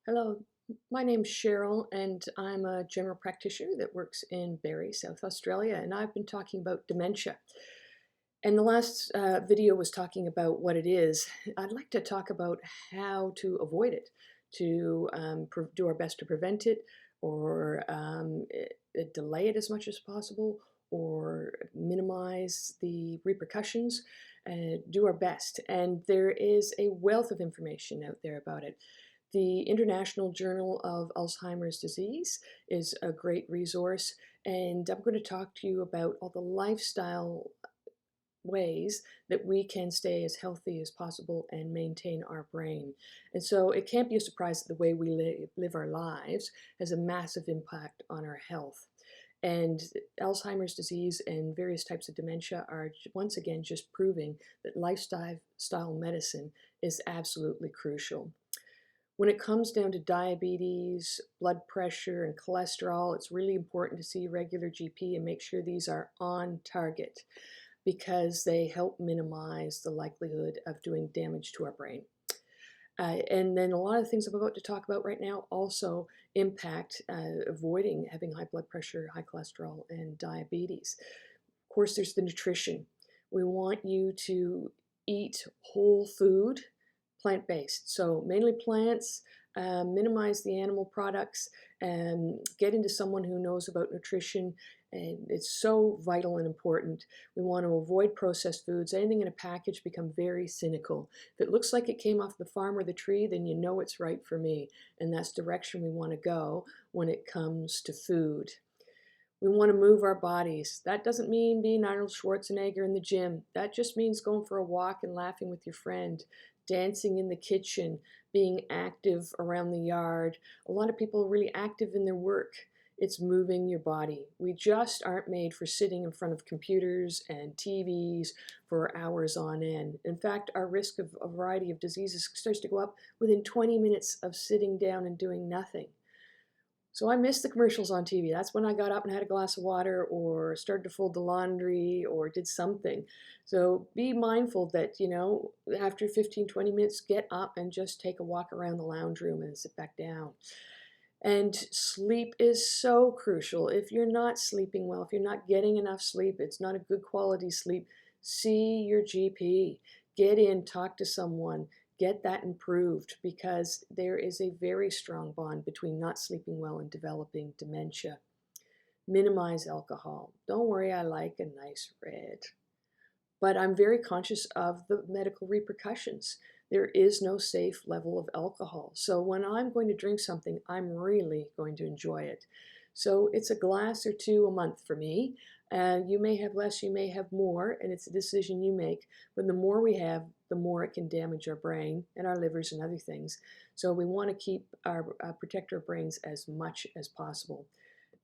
Hello, my name's Cheryl, and I'm a general practitioner that works in Barrie, South Australia, and I've been talking about dementia. And the last video was talking about what it is. I'd like to talk about how to avoid it, to do our best to prevent it, or delay it as much as possible, or minimize the repercussions, do our best. And there is a wealth of information out there about it. The International Journal of Alzheimer's Disease is a great resource, and I'm going to talk to you about all the lifestyle ways that we can stay as healthy as possible and maintain our brain. And so it can't be a surprise that the way we live our lives has a massive impact on our health. And Alzheimer's disease and various types of dementia are once again just proving that lifestyle medicine is absolutely crucial. When it comes down to diabetes, blood pressure, and cholesterol, it's really important to see a regular GP and make sure these are on target because they help minimize the likelihood of doing damage to our brain. And then a lot of the things I'm about to talk about right now also impact avoiding having high blood pressure, high cholesterol, and diabetes. Of course, there's the nutrition. We want you to eat whole food, plant-based, so mainly plants, minimize the animal products, and get into someone who knows about nutrition. And it's so vital and important. We want to avoid processed foods. Anything in a package become very cynical. If it looks like it came off the farm or the tree, then you know it's right for me. And that's the direction we want to go when it comes to food. We want to move our bodies. That doesn't mean being Arnold Schwarzenegger in the gym. That just means going for a walk and laughing with your friend, dancing in the kitchen, being active around the yard. A lot of people are really active in their work. It's moving your body. We just aren't made for sitting in front of computers and TVs for hours on end. In fact, our risk of a variety of diseases starts to go up within 20 minutes of sitting down and doing nothing. So I missed the commercials on TV. That's when I got up and had a glass of water or started to fold the laundry or did something. So be mindful that, after 15, 20 minutes, get up and just take a walk around the lounge room and sit back down. And sleep is so crucial. If you're not sleeping well, if you're not getting enough sleep, it's not a good quality sleep, see your GP. Get in, talk to someone. Get that improved because there is a very strong bond between not sleeping well and developing dementia. Minimize alcohol. Don't worry, I like a nice red. But I'm very conscious of the medical repercussions. There is no safe level of alcohol. So when I'm going to drink something, I'm really going to enjoy it. So it's a glass or two a month for me. You may have less, you may have more, and it's a decision you make. But the more we have, the more it can damage our brain and our livers and other things. So we want to protect our brains as much as possible.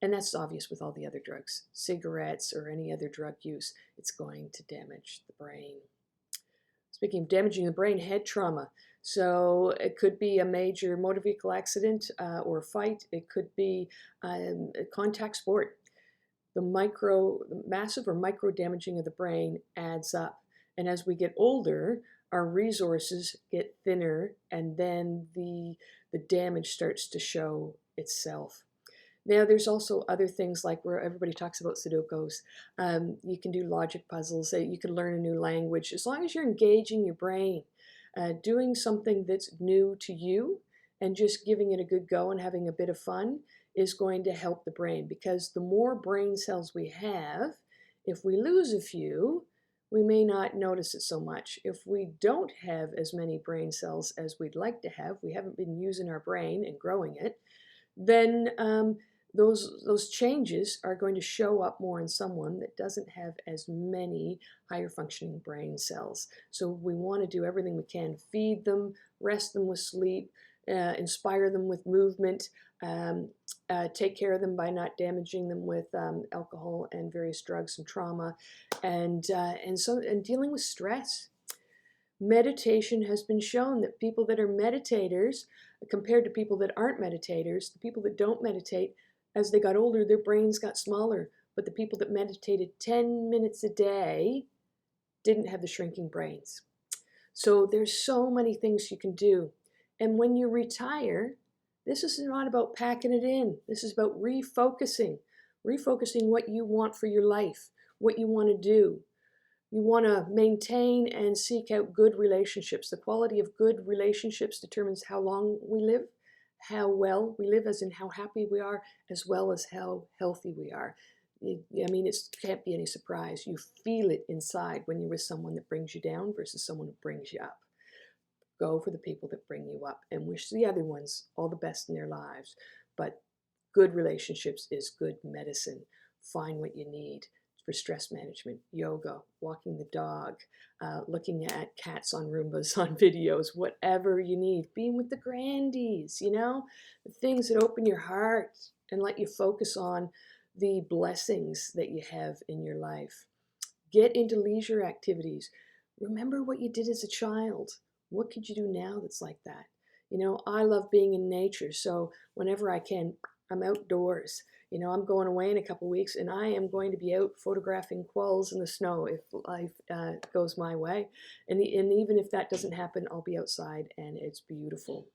And that's obvious with all the other drugs, cigarettes or any other drug use. It's going to damage the brain. Speaking of damaging the brain, head trauma. So it could be a major motor vehicle accident or a fight. It could be a contact sport. The massive or micro damaging of the brain adds up. And as we get older, our resources get thinner, and then the damage starts to show itself. Now, there's also other things like where everybody talks about Sudokus. You can do logic puzzles. You can learn a new language. As long as you're engaging your brain, doing something that's new to you and just giving it a good go and having a bit of fun is going to help the brain, because the more brain cells we have, if we lose a few, we may not notice it so much. If we don't have as many brain cells as we'd like to have, we haven't been using our brain and growing it, then those changes are going to show up more in someone that doesn't have as many higher functioning brain cells. So we want to do everything we can, feed them, rest them with sleep, inspire them with movement, take care of them by not damaging them with alcohol and various drugs and trauma, and dealing with stress. Meditation has been shown that people that are meditators, compared to people that aren't meditators, the people that don't meditate, as they got older, their brains got smaller. But the people that meditated 10 minutes a day didn't have the shrinking brains. So there's so many things you can do. And when you retire, This is not about packing it in. This is about refocusing what you want for your life, what you want to do. You want to maintain and seek out good relationships. The quality of good relationships determines how long we live, how well we live, as in how happy we are, as well as how healthy we are. I mean, it can't be any surprise. You feel it inside when you're with someone that brings you down versus someone that brings you up. Go for the people that bring you up and wish the other ones all the best in their lives. But good relationships is good medicine. Find what you need for stress management, yoga, walking the dog, looking at cats on Roombas, on videos, whatever you need. Being with the grandies, you know, the things that open your heart and let you focus on the blessings that you have in your life. Get into leisure activities. Remember what you did as a child. What could you do now that's like that? You know, I love being in nature, so whenever I can, I'm outdoors. You know, I'm going away in a couple of weeks, and I am going to be out photographing quolls in the snow if life goes my way. And even if that doesn't happen, I'll be outside, and it's beautiful.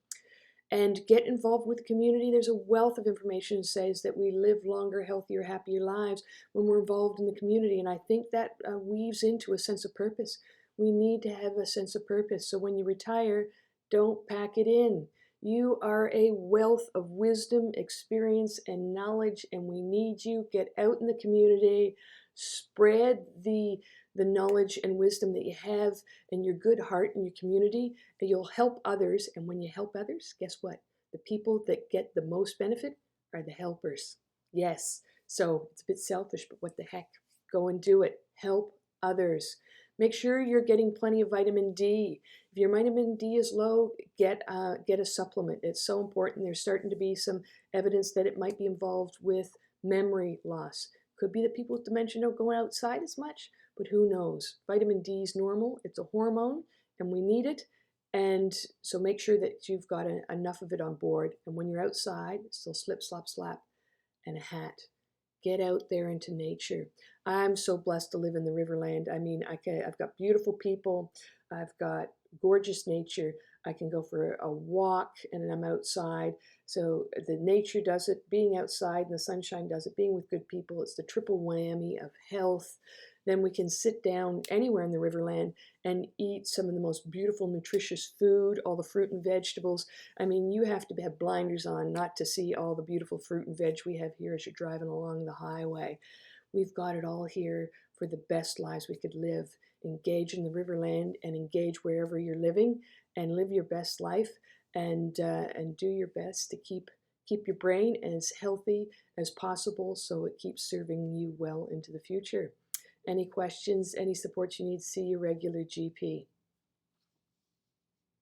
And get involved with the community. There's a wealth of information that says that we live longer, healthier, happier lives when we're involved in the community. And I think that weaves into a sense of purpose. We need to have a sense of purpose. So when you retire, don't pack it in. You are a wealth of wisdom, experience, and knowledge, and we need you. Get out in the community, spread the knowledge and wisdom that you have and your good heart in your community, and you'll help others. And when you help others, guess what? The people that get the most benefit are the helpers. Yes. So it's a bit selfish, but what the heck? Go and do it. Help others. Make sure you're getting plenty of vitamin D. If your vitamin D is low, get a supplement. It's so important. There's starting to be some evidence that it might be involved with memory loss. Could be that people with dementia don't go outside as much, but who knows? Vitamin D is normal. It's a hormone, and we need it. And so make sure that you've got enough of it on board. And when you're outside, still slip, slop, slap, and a hat. Get out there into nature. I'm so blessed to live in the Riverland. I mean, I've got beautiful people. I've got gorgeous nature. I can go for a walk and I'm outside. So the nature does it. Being outside and the sunshine does it. Being with good people, it's the triple whammy of health. Then we can sit down anywhere in the Riverland and eat some of the most beautiful, nutritious food, all the fruit and vegetables. I mean, you have to have blinders on not to see all the beautiful fruit and veg we have here as you're driving along the highway. We've got it all here for the best lives we could live. Engage in the Riverland and engage wherever you're living and live your best life and do your best to keep your brain as healthy as possible so it keeps serving you well into the future. Any questions, any support you need, see your regular GP.